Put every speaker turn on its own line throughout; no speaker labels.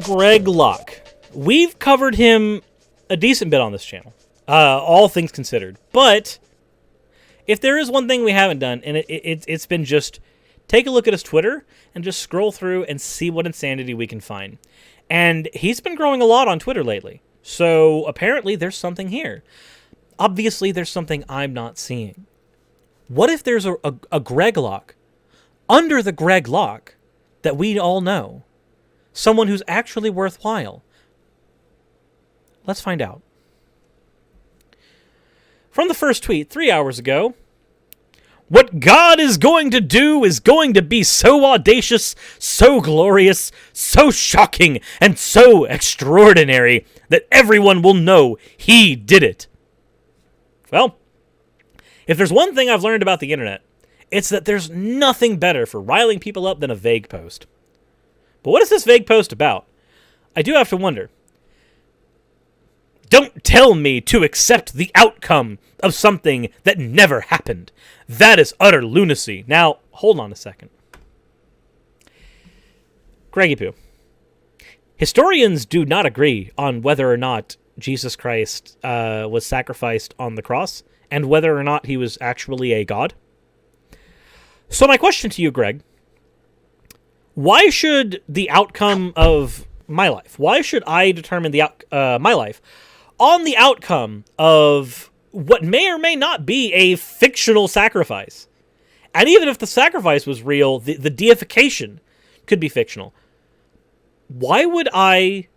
Greg Locke. We've covered him a decent bit on this channel, all things considered. But if there is one thing we haven't done, and it's been just take a look at his Twitter and just scroll through and see what insanity we can find. And he's been growing a lot on Twitter lately. So apparently there's something here. Obviously there's something I'm not seeing. What if there's a Greg Locke under the Greg Locke that we all know? Someone who's actually worthwhile. Let's find out. From the first tweet 3 hours ago, what God is going to do is going to be so audacious, so glorious, so shocking, and so extraordinary that everyone will know he did it. Well, if there's one thing I've learned about the internet, it's that there's nothing better for riling people up than a vague post. But what is this vague post about? I do have to wonder. Don't tell me to accept the outcome of something that never happened. That is utter lunacy. Now, hold on a second. Greggy Poo. Historians do not agree on whether or not Jesus Christ was sacrificed on the cross and whether or not he was actually a god. So my question to you, Greg, why should the outcome of my life, why should I determine my life on the outcome of what may or may not be a fictional sacrifice? And even if the sacrifice was real, the deification could be fictional. Why would I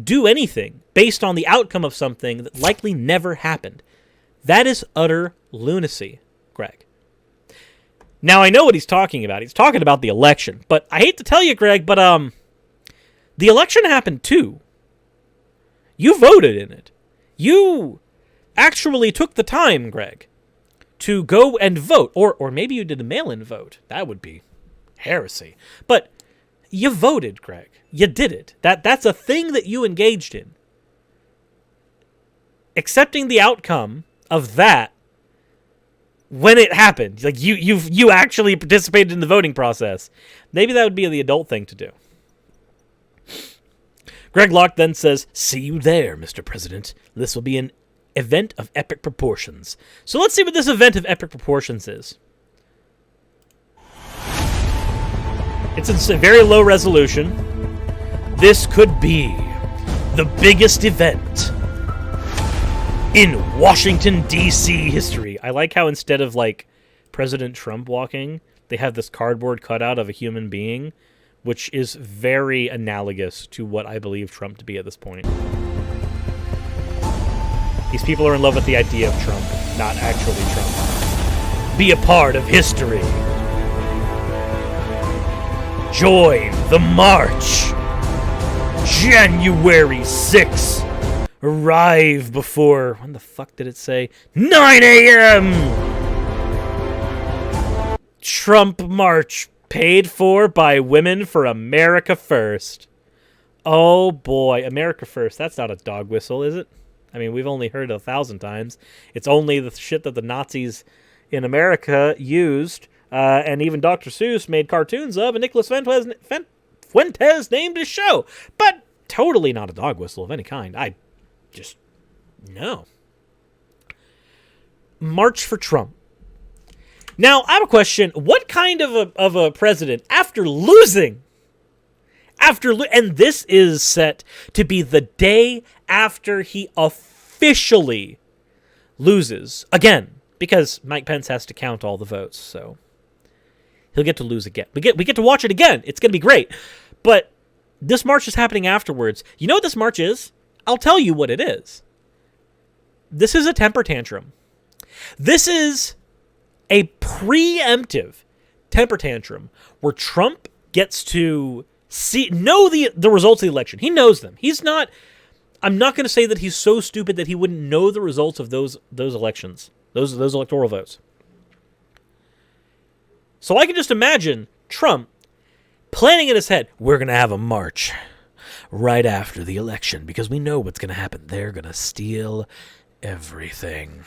do anything based on the outcome of something that likely never happened? That is utter lunacy, Greg. Now, I know what he's talking about. He's talking about the election. But I hate to tell you, Greg, but the election happened too. You voted in it. You actually took the time, Greg, to go and vote. Or maybe you did a mail-in vote. That would be heresy. But you voted, Greg. You did it. That's a thing that you engaged in. Accepting the outcome of that when it happened, like you actually participated in the voting process. Maybe that would be the adult thing to do. Greg Locke then says, "See you there, Mr. President. This will be an event of epic proportions." So let's see what this event of epic proportions is. It's a very low resolution. This could be the biggest event in Washington, D.C. history. I like how instead of, like, President Trump walking, they have this cardboard cutout of a human being, which is very analogous to what I believe Trump to be at this point. These people are in love with the idea of Trump, not actually Trump. Be a part of history. Join the march. January 6th. Arrive before, when the fuck did it say? 9 a.m. Trump march paid for by Women for America First. Oh boy, America First. That's not a dog whistle, is it? I mean, we've only heard it 1,000 times. It's only the shit that the Nazis in America used, and even Dr. Seuss made cartoons of, and Nicholas Fuentes named his show. But totally not a dog whistle of any kind. No. March for Trump. Now, I have a question. What kind of a president, after losing, and this is set to be the day after he officially loses, again, because Mike Pence has to count all the votes, so he'll get to lose again. We get to watch it again. It's going to be great. But this march is happening afterwards. You know what this march is? I'll tell you what it is. This is a temper tantrum. This is a preemptive temper tantrum where Trump gets to know the results of the election. He knows them. I'm not going to say that he's so stupid that he wouldn't know the results of those elections, those electoral votes. So I can just imagine Trump planning in his head, we're going to have a march right after the election because we know what's going to happen. They're going to steal everything.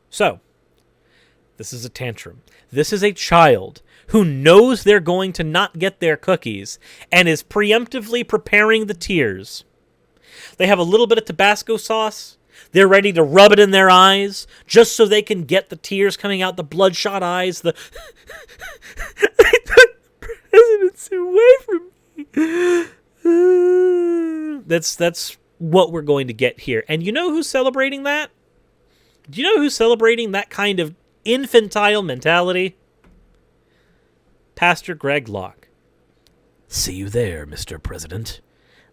So, This is a tantrum. This is a child who knows they're going to not get their cookies and is preemptively preparing the tears. They have a little bit of Tabasco sauce. They're ready to rub it in their eyes just so they can get the tears coming out, the bloodshot eyes, the president's away from me. That's what we're going to get here. And you know who's celebrating that? Do you know who's celebrating that kind of infantile mentality? Pastor Greg Locke. See you there, Mr. President.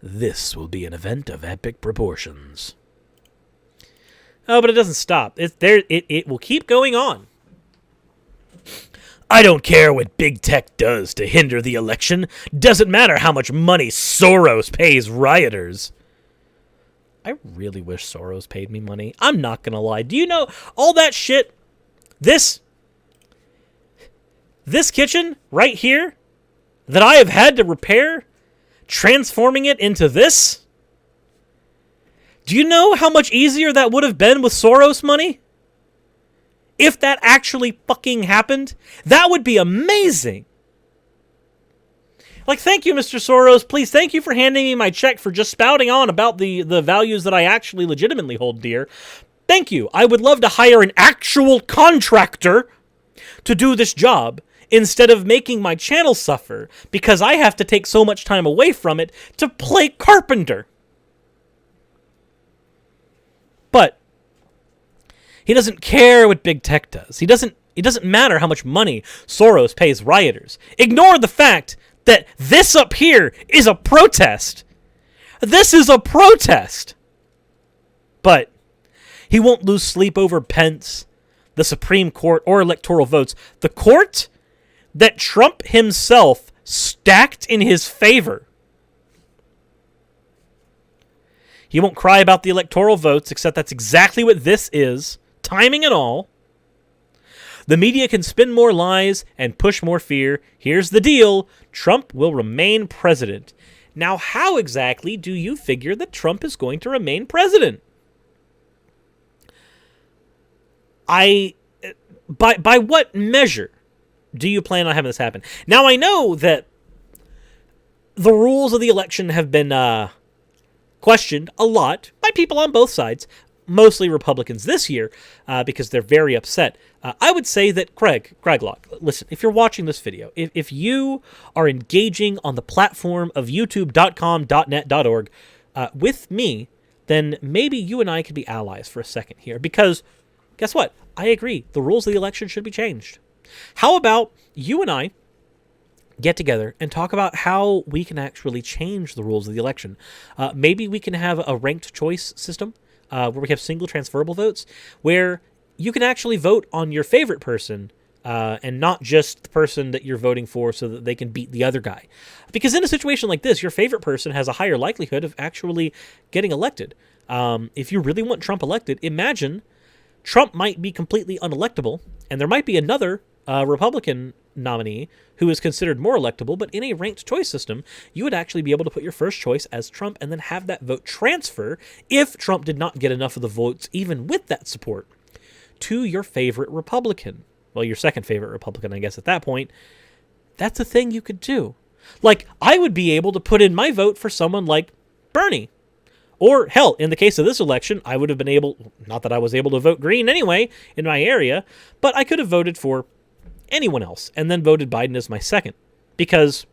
This will be an event of epic proportions. Oh, but it doesn't stop. It will keep going on. I don't care what big tech does to hinder the election. Doesn't matter how much money Soros pays rioters. I really wish Soros paid me money. I'm not going to lie. Do you know all that shit? This kitchen right here that I have had to repair, transforming it into this? Do you know how much easier that would have been with Soros money? If that actually fucking happened, that would be amazing. Like, thank you, Mr. Soros. Please, thank you for handing me my check for just spouting on about the values that I actually legitimately hold dear. Thank you. I would love to hire an actual contractor to do this job instead of making my channel suffer because I have to take so much time away from it to play carpenter. But he doesn't care what big tech does. It doesn't matter how much money Soros pays rioters. Ignore the fact that this up here is a protest. This is a protest. But he won't lose sleep over Pence, the Supreme Court, or electoral votes. The court that Trump himself stacked in his favor. He won't cry about the electoral votes, except that's exactly what this is. Timing and all. The media can spin more lies and push more fear. Here's the deal. Trump will remain president. Now, how exactly do you figure that Trump is going to remain president? By what measure do you plan on having this happen? Now, I know that the rules of the election have been questioned a lot by people on both sides, mostly Republicans this year, because they're very upset. I would say that Greg Locke, listen, if you're watching this video, if you are engaging on the platform of youtube.com, .net, .org with me, then maybe you and I could be allies for a second here. Because, guess what? I agree. The rules of the election should be changed. How about you and I get together and talk about how we can actually change the rules of the election? Maybe we can have a ranked choice system where we have single transferable votes, where you can actually vote on your favorite person and not just the person that you're voting for so that they can beat the other guy. Because in a situation like this, your favorite person has a higher likelihood of actually getting elected. If you really want Trump elected, imagine Trump might be completely unelectable, and there might be another Republican nominee who is considered more electable, but in a ranked choice system, you would actually be able to put your first choice as Trump and then have that vote transfer if Trump did not get enough of the votes, even with that support, to your favorite Republican. Well, your second favorite Republican, I guess, at that point. That's a thing you could do. Like, I would be able to put in my vote for someone like Bernie. Or, hell, in the case of this election, I would have been able, not that I was able to vote green anyway in my area, but I could have voted for anyone else and then voted Biden as my second. Because,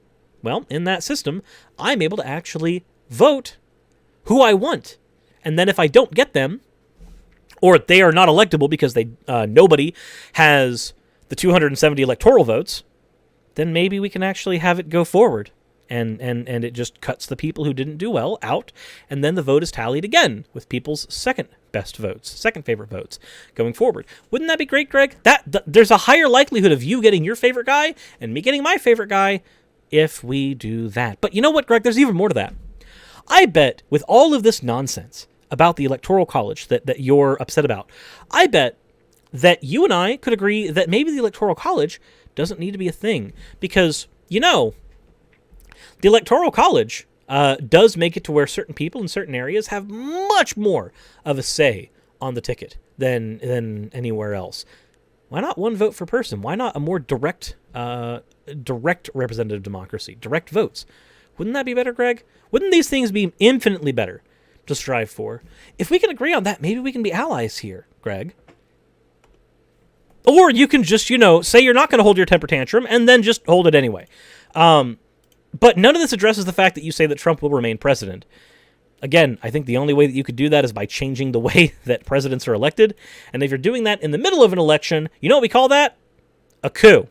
well, in that system, I'm able to actually vote who I want. And then if I don't get them, or they are not electable because nobody has the 270 electoral votes, then maybe we can actually have it go forward. And it just cuts the people who didn't do well out, and then the vote is tallied again with people's second best votes, second favorite votes going forward. Wouldn't that be great, Greg? There's a higher likelihood of you getting your favorite guy and me getting my favorite guy if we do that. But you know what, Greg? There's even more to that. I bet with all of this nonsense about the Electoral College that you're upset about, I bet that you and I could agree that maybe the Electoral College doesn't need to be a thing because, the Electoral College does make it to where certain people in certain areas have much more of a say on the ticket than anywhere else. Why not one vote per person? Why not a more direct representative democracy? Direct votes. Wouldn't that be better, Greg? Wouldn't these things be infinitely better to strive for? If we can agree on that, maybe we can be allies here, Greg. Or you can just, say you're not going to hold your temper tantrum and then just hold it anyway. But none of this addresses the fact that you say that Trump will remain president. Again, I think the only way that you could do that is by changing the way that presidents are elected. And if you're doing that in the middle of an election, you know what we call that? A coup.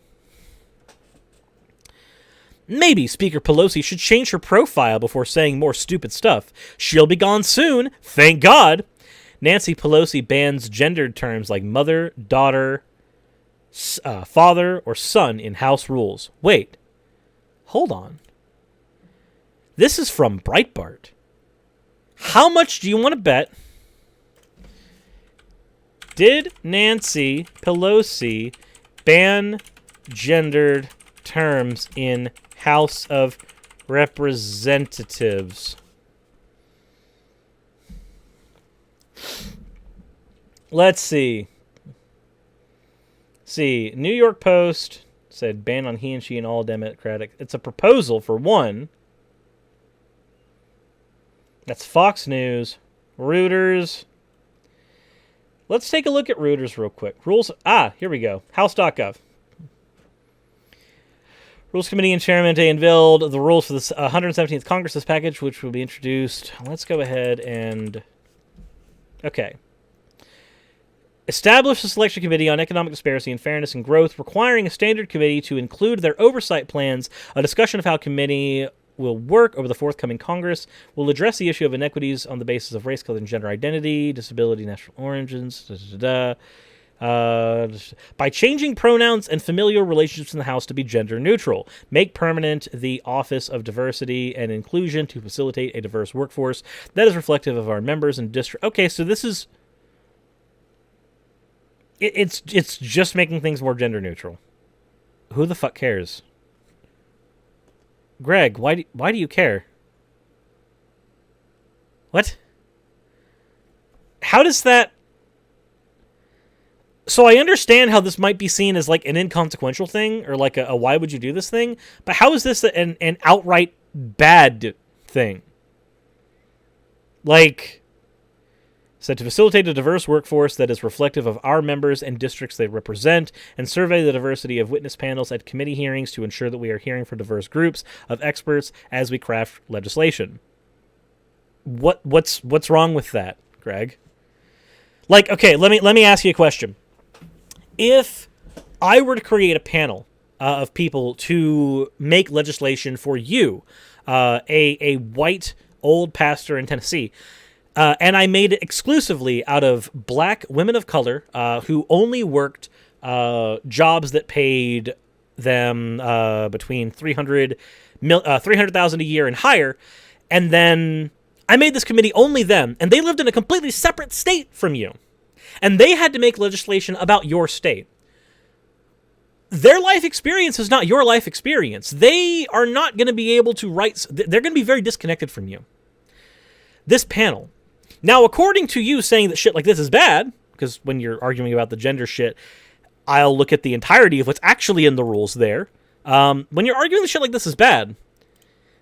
Maybe Speaker Pelosi should change her profile before saying more stupid stuff. She'll be gone soon, thank God. Nancy Pelosi bans gendered terms like mother, daughter, father, or son in House rules. Wait, hold on. This is from Breitbart. How much do you want to bet? Did Nancy Pelosi ban gendered terms in House of Representatives? Let's see. New York Post said ban on he and she and all Democratic. It's a proposal for one. That's Fox News. Reuters. Let's take a look at Reuters real quick. Rules. Here we go. House.gov. Rules Committee and Chairman unveiled the rules for the 117th Congress's package, which will be introduced. Let's go ahead and... Okay. Establish a selection committee on economic disparity and fairness and growth, requiring a standard committee to include their oversight plans. A discussion of how committee will work over the forthcoming Congress will address the issue of inequities on the basis of race, color, and gender identity, disability, national origins, by changing pronouns and familial relationships in the House to be gender neutral. Make permanent the Office of Diversity and Inclusion to facilitate a diverse workforce that is reflective of our members and district. Okay, so this is... It's just making things more gender neutral. Who the fuck cares? Greg, why do you care? What? How does that... So I understand how this might be seen as like an inconsequential thing or like a why would you do this thing, but how is this an outright bad thing? Like, said to facilitate a diverse workforce that is reflective of our members and districts they represent, and survey the diversity of witness panels at committee hearings to ensure that we are hearing from diverse groups of experts as we craft legislation. What's wrong with that, Greg? Like, okay, let me ask you a question. If I were to create a panel of people to make legislation for you, a white old pastor in Tennessee, and I made it exclusively out of black women of color who only worked jobs that paid them between $300,000 a year and higher, and then I made this committee only them, and they lived in a completely separate state from you, and they had to make legislation about your state. Their life experience is not your life experience. They are not going to be able to write... They're going to be very disconnected from you. This panel... Now, according to you saying that shit like this is bad, because when you're arguing about the gender shit, I'll look at the entirety of what's actually in the rules there. When you're arguing that shit like this is bad,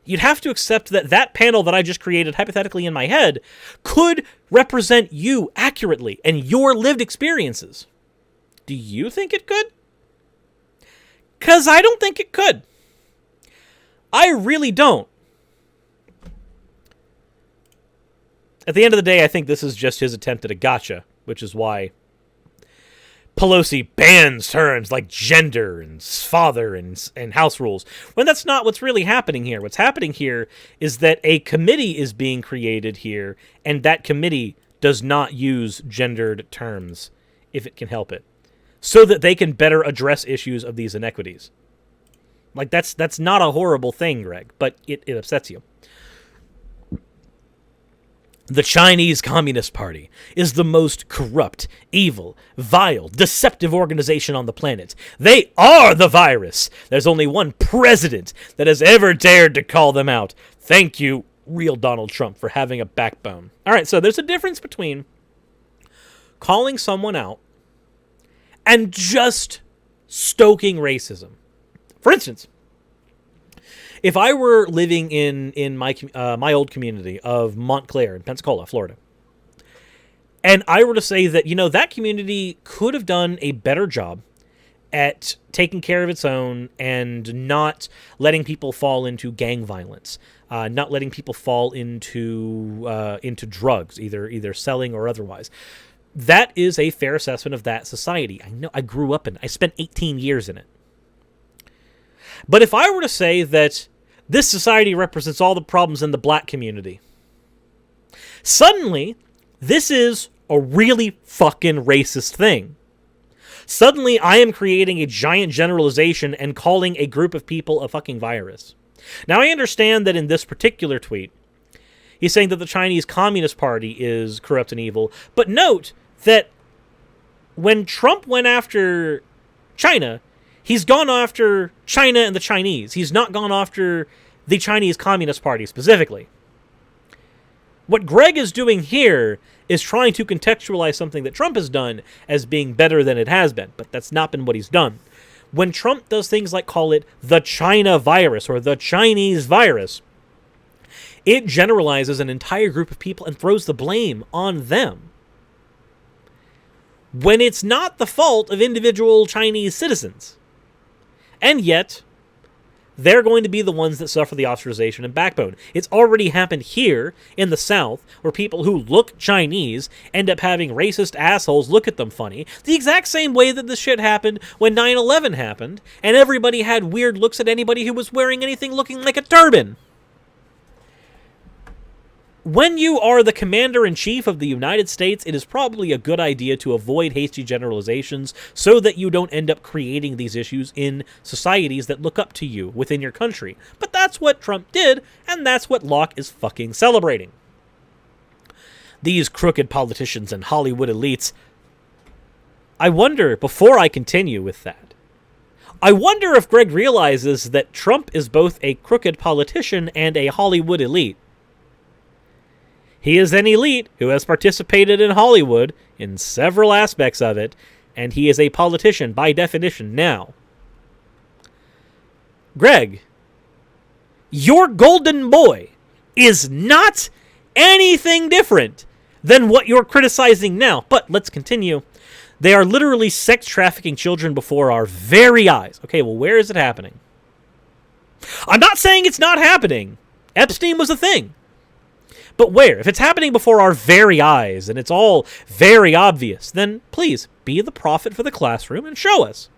you'd have to accept that that panel that I just created hypothetically in my head could represent you accurately and your lived experiences. Do you think it could? Because I don't think it could. I really don't. At the end of the day, I think this is just his attempt at a gotcha, which is why Pelosi bans terms like gender and father and house rules, when that's not what's really happening here. What's happening here is that a committee is being created here, and that committee does not use gendered terms if it can help it, so that they can better address issues of these inequities. Like, that's not a horrible thing, Greg, but it upsets you. The Chinese Communist Party is the most corrupt, evil, vile, deceptive organization on the planet. They are the virus. There's only one president that has ever dared to call them out. Thank you, real Donald Trump, for having a backbone. All right, so there's a difference between calling someone out and just stoking racism. For instance, if I were living in my old community of Montclair in Pensacola, Florida, and I were to say that, that community could have done a better job at taking care of its own and not letting people fall into gang violence, not letting people fall into drugs, either selling or otherwise. That is a fair assessment of that society. I know, I grew up in it. I spent 18 years in it. But if I were to say that this society represents all the problems in the black community, suddenly this is a really fucking racist thing. Suddenly I am creating a giant generalization and calling a group of people a fucking virus. Now, I understand that in this particular tweet, he's saying that the Chinese Communist Party is corrupt and evil. But note that when Trump went after China, he's gone after China and the Chinese. He's not gone after the Chinese Communist Party specifically. What Greg is doing here is trying to contextualize something that Trump has done as being better than it has been, but that's not been what he's done. When Trump does things like call it the China virus or the Chinese virus, it generalizes an entire group of people and throws the blame on them, when it's not the fault of individual Chinese citizens. And yet, they're going to be the ones that suffer the ostracization and backbone. It's already happened here in the South, where people who look Chinese end up having racist assholes look at them funny, the exact same way that this shit happened when 9/11 happened, and everybody had weird looks at anybody who was wearing anything looking like a turban. When you are the commander-in-chief of the United States, it is probably a good idea to avoid hasty generalizations so that you don't end up creating these issues in societies that look up to you within your country. But that's what Trump did, and that's what Locke is fucking celebrating. These crooked politicians and Hollywood elites. I wonder, before I continue with that, I wonder if Greg realizes that Trump is both a crooked politician and a Hollywood elite. He is an elite who has participated in Hollywood in several aspects of it, and he is a politician by definition now. Greg, your golden boy is not anything different than what you're criticizing now. But let's continue. They are literally sex trafficking children before our very eyes. Okay, well, where is it happening? I'm not saying it's not happening. Epstein was a thing. But where? If it's happening before our very eyes and it's all very obvious, then please be the prophet for the classroom and show us.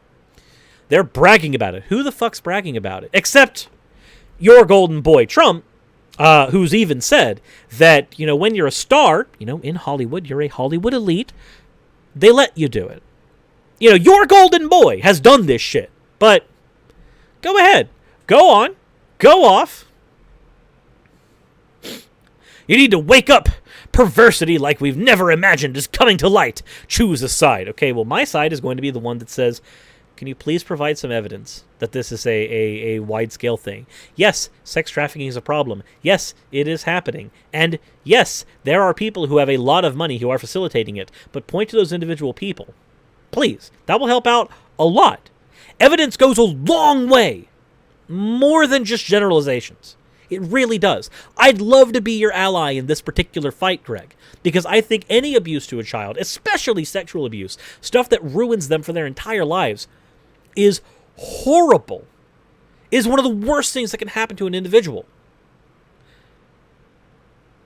They're bragging about it. Who the fuck's bragging about it? Except your golden boy, Trump, who's even said that, when you're a star, in Hollywood, you're a Hollywood elite, they let you do it. Your golden boy has done this shit. But go ahead. Go on. Go off. You need to wake up. Perversity like we've never imagined is coming to light. Choose a side. Okay, well, my side is going to be the one that says, can you please provide some evidence that this is a wide-scale thing? Yes, sex trafficking is a problem. Yes, it is happening. And yes, there are people who have a lot of money who are facilitating it. But point to those individual people. Please. That will help out a lot. Evidence goes a long way. More than just generalizations. It really does. I'd love to be your ally in this particular fight, Greg, because I think any abuse to a child, especially sexual abuse, stuff that ruins them for their entire lives, is horrible. Is one of the worst things that can happen to an individual.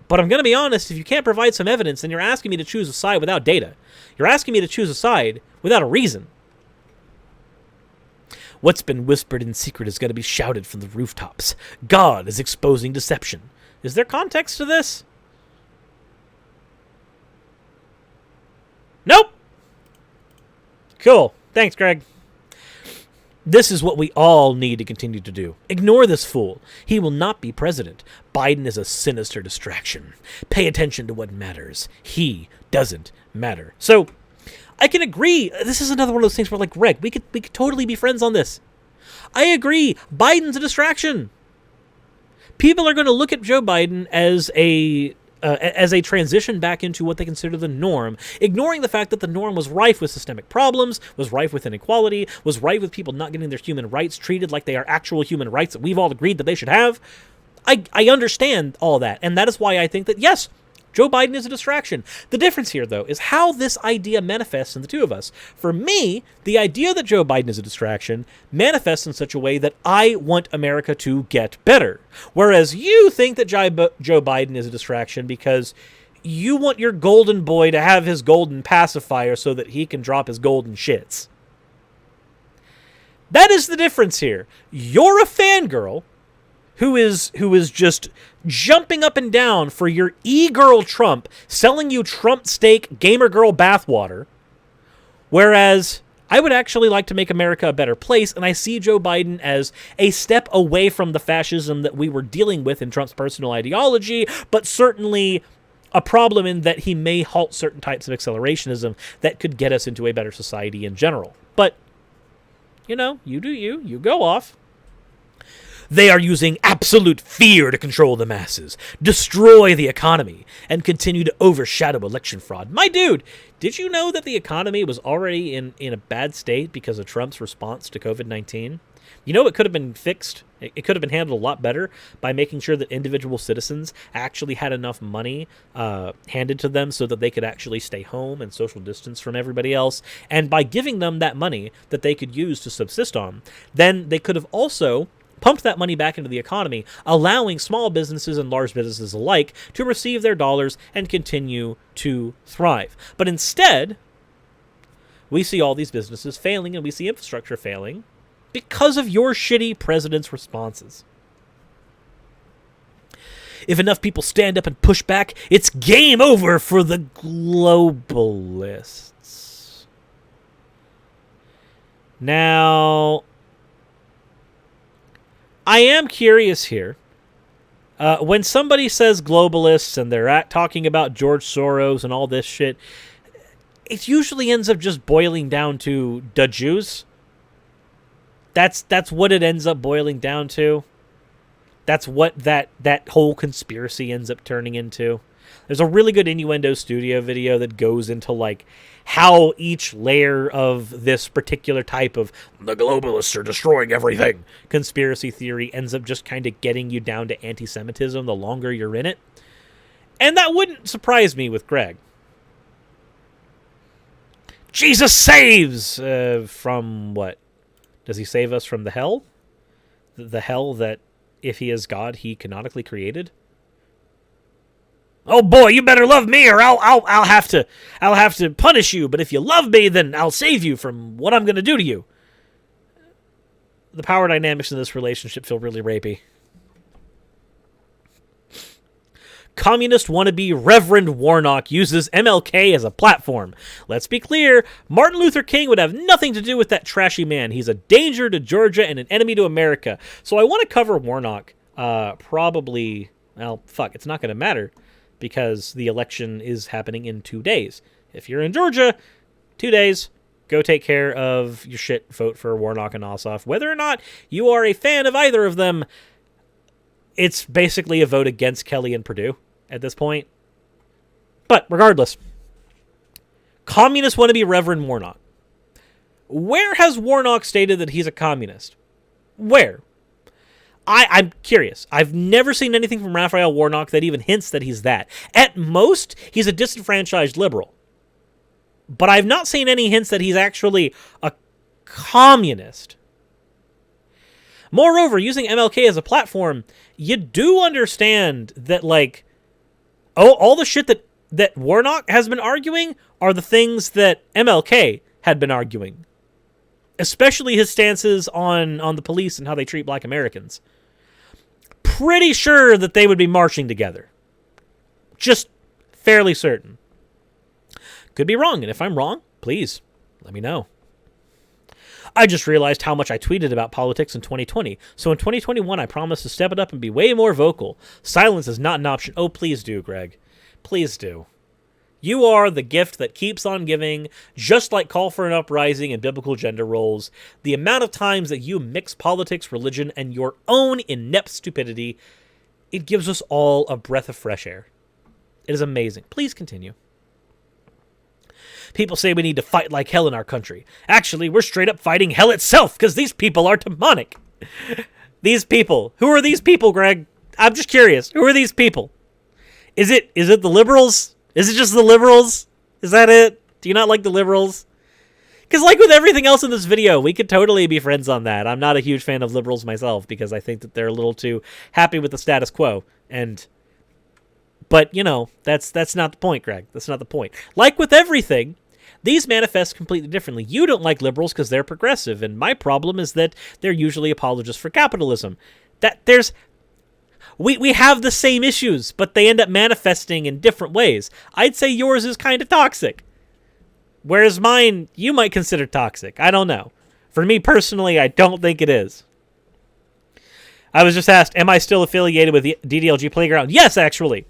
But I'm going to be honest, if you can't provide some evidence, then you're asking me to choose a side without data. You're asking me to choose a side without a reason. What's been whispered in secret is going to be shouted from the rooftops. God is exposing deception. Is there context to this? Nope. Cool. Thanks, Greg. This is what we all need to continue to do. Ignore this fool. He will not be president. Biden is a sinister distraction. Pay attention to what matters. He doesn't matter. So, I can agree. This is another one of those things where, like, Greg, we could totally be friends on this. I agree. Biden's a distraction. People are going to look at Joe Biden as a as a transition back into what they consider the norm, ignoring the fact that the norm was rife with systemic problems, was rife with inequality, was rife with people not getting their human rights treated like they are actual human rights that we've all agreed that they should have. I understand all that, and that is why I think that, yes, Joe Biden is a distraction. The difference here, though, is how this idea manifests in the two of us. For me, the idea that Joe Biden is a distraction manifests in such a way that I want America to get better. Whereas you think that Joe Biden is a distraction because you want your golden boy to have his golden pacifier so that he can drop his golden shits. That is the difference here. You're a fangirl who is just jumping up and down for your e-girl Trump, selling you Trump steak gamer girl bathwater, whereas I would actually like to make America a better place, and I see Joe Biden as a step away from the fascism that we were dealing with in Trump's personal ideology, but certainly a problem in that he may halt certain types of accelerationism that could get us into a better society in general. But, you know, you do you. You go off. They are using absolute fear to control the masses, destroy the economy, and continue to overshadow election fraud. My dude, did you know that the economy was already in a bad state because of Trump's response to COVID-19? You know, it could have been fixed. It could have been handled a lot better by making sure that individual citizens actually had enough money handed to them so that they could actually stay home and social distance from everybody else. And by giving them that money that they could use to subsist on, then they could have also pumped that money back into the economy, allowing small businesses and large businesses alike to receive their dollars and continue to thrive. But instead, we see all these businesses failing and we see infrastructure failing because of your shitty president's responses. If enough people stand up and push back, it's game over for the globalists. Now, I am curious here. When somebody says globalists and they're talking about George Soros and all this shit, it usually ends up just boiling down to the Jews. That's what it ends up boiling down to. That's what that whole conspiracy ends up turning into. There's a really good Innuendo Studio video that goes into like how each layer of this particular type of the globalists are destroying everything conspiracy theory ends up just kind of getting you down to anti-Semitism the longer you're in it. And that wouldn't surprise me with Greg. Jesus saves from what? Does he save us from the hell? The hell that, if he is God, he canonically created? Oh boy, you better love me, or I'll have to punish you. But if you love me, then I'll save you from what I'm going to do to you. The power dynamics in this relationship feel really rapey. Communist wannabe Reverend Warnock uses MLK as a platform. Let's be clear, Martin Luther King would have nothing to do with that trashy man. He's a danger to Georgia and an enemy to America. So I want to cover Warnock probably, well, fuck, it's not going to matter because the election is happening in 2 days. If you're in Georgia, 2 days, go take care of your shit, vote for Warnock and Ossoff. Whether or not you are a fan of either of them, it's basically a vote against Kelly and Perdue at this point. But regardless, communists want to be Reverend Warnock. Where has Warnock stated that he's a communist? Where? I'm curious. I've never seen anything from Raphael Warnock that even hints that he's that. At most, he's a disenfranchised liberal. But I've not seen any hints that he's actually a communist. Moreover, using MLK as a platform, you do understand that, like, all the shit that Warnock has been arguing are the things that MLK had been arguing. Especially his stances on the police and how they treat black Americans. Pretty sure that they would be marching together. Just fairly certain. Could be wrong, and if I'm wrong, please let me know. I just realized how much I tweeted about politics in 2020. So in 2021, I promise to step it up and be way more vocal. Silence is not an option. Oh, please do, Greg. Please do. You are the gift that keeps on giving, just like Call for an Uprising and biblical gender roles. The amount of times that you mix politics, religion, and your own inept stupidity, it gives us all a breath of fresh air. It is amazing. Please continue. People say we need to fight like hell in our country. Actually, we're straight up fighting hell itself because these people are demonic. These people. Who are these people, Greg? I'm just curious. Who are these people? Is it the liberals? Is it just the liberals? Is that it? Do you not like the liberals? Because like with everything else in this video, we could totally be friends on that. I'm not a huge fan of liberals myself because I think that they're a little too happy with the status quo. But, you know, that's not the point, Greg. That's not the point. Like with everything, these manifest completely differently. You don't like liberals because they're progressive, and my problem is that they're usually apologists for capitalism. We have the same issues, but they end up manifesting in different ways. I'd say yours is kind of toxic, whereas mine you might consider toxic. I don't know. For me personally, I don't think it is. I was just asked, am I still affiliated with the DDLG Playground? Yes, actually.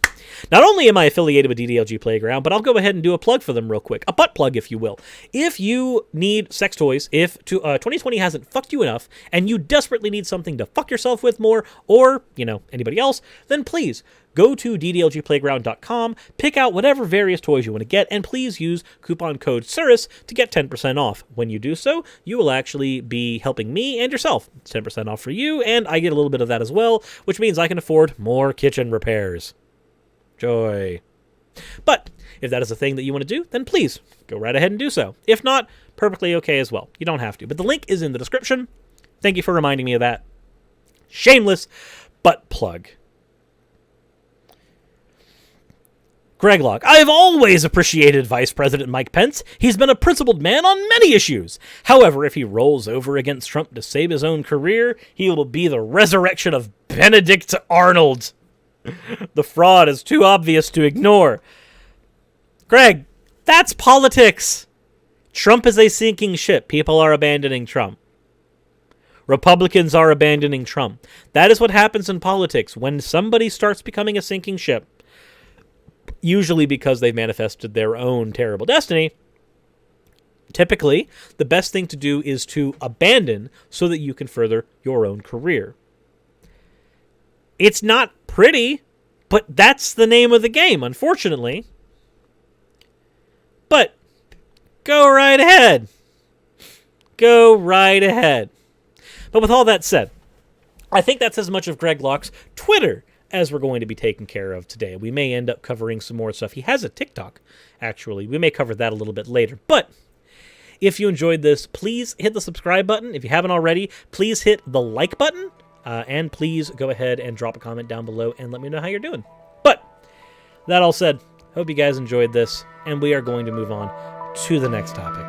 Not only am I affiliated with DDLG Playground, but I'll go ahead and do a plug for them real quick. A butt plug, if you will. If you need sex toys, if 2020 hasn't fucked you enough, and you desperately need something to fuck yourself with more, or, you know, anybody else, then please go to ddlgplayground.com, pick out whatever various toys you want to get, and please use coupon code Suris to get 10% off. When you do so, you will actually be helping me and yourself. It's 10% off for you, and I get a little bit of that as well, which means I can afford more kitchen repairs. Joy. But if that is a thing that you want to do, then please go right ahead and do so. If not, perfectly okay as well. You don't have to. But the link is in the description. Thank you for reminding me of that. Shameless butt plug. Greg Locke. I have always appreciated Vice President Mike Pence. He's been a principled man on many issues. However, if he rolls over against Trump to save his own career, he will be the resurrection of Benedict Arnold. The fraud is too obvious to ignore. Greg, that's politics. Trump is a sinking ship. People are abandoning Trump. Republicans are abandoning Trump. That is what happens in politics when somebody starts becoming a sinking ship. Usually because they've manifested their own terrible destiny. Typically, the best thing to do is to abandon so that you can further your own career. It's not pretty, but that's the name of the game, unfortunately. But go right ahead. Go right ahead. But with all that said, I think that's as much of Greg Locke's Twitter as we're going to be taking care of today. We may end up covering some more stuff. He has a TikTok, actually. We may cover that a little bit later. But if you enjoyed this, please hit the subscribe button. If you haven't already, please hit the like button. And please go ahead and drop a comment down below and let me know how you're doing. But that all said, hope you guys enjoyed this, and we are going to move on to the next topic.